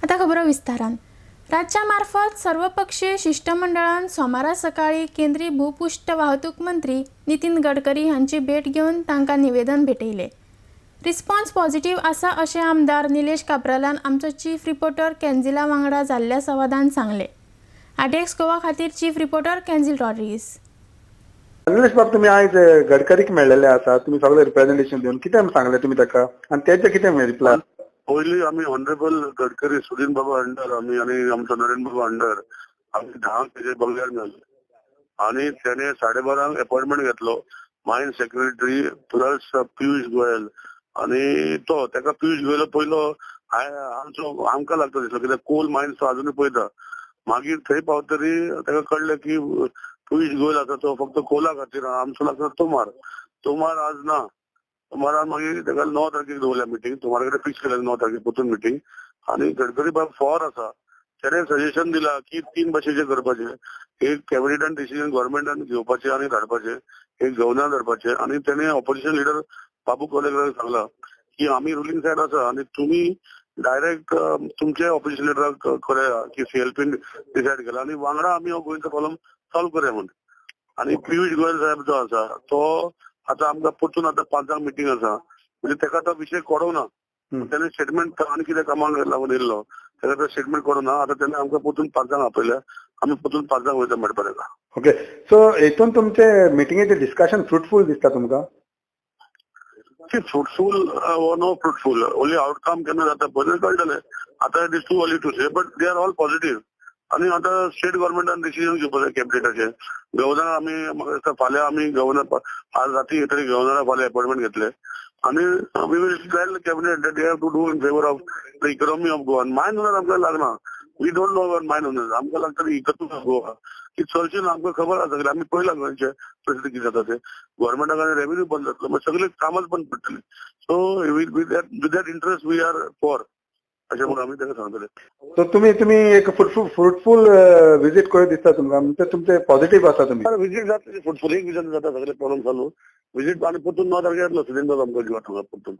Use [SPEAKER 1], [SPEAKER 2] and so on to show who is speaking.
[SPEAKER 1] आता खबर विस्तारान। राज्यामार्फत सर्वपक्षीय शिष्टमंडळान सोमारा सकाळी केंद्रीय भूपृष्ठ वाहतूक मंत्री नितीन गडकरी यांची भेट घेऊन तांकां निवेदन भेटयले। रिस्पॉन्स पॉझिटिव्ह आसा अशें आमदार निलेश काब्रालान आमचो चीफ रिपोर्टर केन्जिला वांगडा जाल्ल्या संवादान सांगले। आरटीएक्स गोवा खातीर चीफ रिपोर्टर केन्जिल रॉड्रिगीस।
[SPEAKER 2] निलेश बाब, तुम्ही आज गडकरीक मेळलेले आसा, तुम्ही सगळे रिप्रेझेंटेशन दिवन कितें सांगले तुम्ही ताका आणि त्याचे कितें रिप्लाय?
[SPEAKER 3] पयली आम्ही ऑनरेबल गडकरी सुदीन बाबा अंडर आम्ही आणि आमचा नरेंद्र बाबा अंडर आम्ही 10 तेजे बंगल्यार मेळ्ळे आणि त्याने 12:30 अपॉइंटमेंट घेतलो मायन सेक्रेटरी प्लस पियुष गोयल आणि तो ताका पियुष गोयल पयलो आमकां लागता दिसलो कित्याक कोल मायन्स तो अजूनय पळयता। मागीर थंय पावतरी ताका कळलें की पियुष गोयल आसा तो फक्त कोला खातीर, आमचो लागता तोमार आज ना। तोमारान मागीर ताका 9 तारखेक दवरल्या मिटींग, तोमारा कडेन फिक्स केल्या 9 तारखेक परतून मिटींग आणि गडकरी बाब फॉर आसा। त्याने सजेशन दिला की 3 भाशेचे करपाचे, एक कॅबिनेटान डिसिजन गव्हर्नमेंटान घेवपाचे आणि धाडपाचे, एक गव्हर्नर धाडपाचे आणि त्याने ऑपोजिशन लिडर बाबू कोलेकराक सांगला की आम्ही रुलिंग सायड आसा आणि तुम्ही डायरेक्ट तुमचे ऑपोजिशन लिडराक कळया की सीएलपीन डिसायड केला आणि वांगडा आम्ही हो गोंयचो प्रॉब्लेम सॉल्व करया म्हणून। आणि पियुष गोयल साहेब जो आसा तो आता आमकां परतून आता 5 मिटींग आसा, म्हणजे ताका तो विषय कळोना। त्याने स्टेटमेंट आनी कितें कामाक लागून येयल्लो ताका तो स्टेटमेंट कळोना। आता त्याने आमकां परतून 5 आपयल्या, आमी परतून 5 वयता मेळपा ताका।
[SPEAKER 2] ओके, सो हेतून तुमचे मिटिंगेचे डिस्कशन फ्रुटफुल दिसता तुमकां?
[SPEAKER 3] Fruitful no fruitful, only outcome केन्ना जाता पयलीं कळटलें। आता it is too early to say, but they are all positive. आणि आता स्टेट गव्हर्नमेंटान डिसिजन घेवपाचें कॅबिनेटाचे। गव्हर्नर आमी म्हाका दिसता फाल्यां आमी गव्हर्नर आज राती तरी गव्हर्नरा फाल्यां अपॉइंटमेंट घेतले आणि we will tell cabinet that they have to do in favour of the economy of Goa. Mine owner आमकां लागना, we don't know about mine owner, आमकां लागता इकॉनॉमी ऑफ गोवा की चडशें आमकां खबर आसा की आमी पळयलां गोंयचे परिस्थिती कितें जाता ते। गव्हर्नमेंटाक रेव्हेन्यू बंद जातलो, मागीर सगळे कामच बंद पडटली। So with that interest we are for अशें म्हणून आमी ताका सांगतले।
[SPEAKER 2] सो तुम्ही एक फ्रुटफुल विजीट करून दिसता तुमकां, म्हणजे तुमचे पॉझिटिव्ह आसा तुम्ही?
[SPEAKER 3] विजीट जाता फ्रुटफुल, एक विजीट जाता सगळे प्रॉब्लेम सॉल्व। विजीट आणि परतून 9 तारखेक येतलो सुदीन बाबा आमकां घेवन परतून।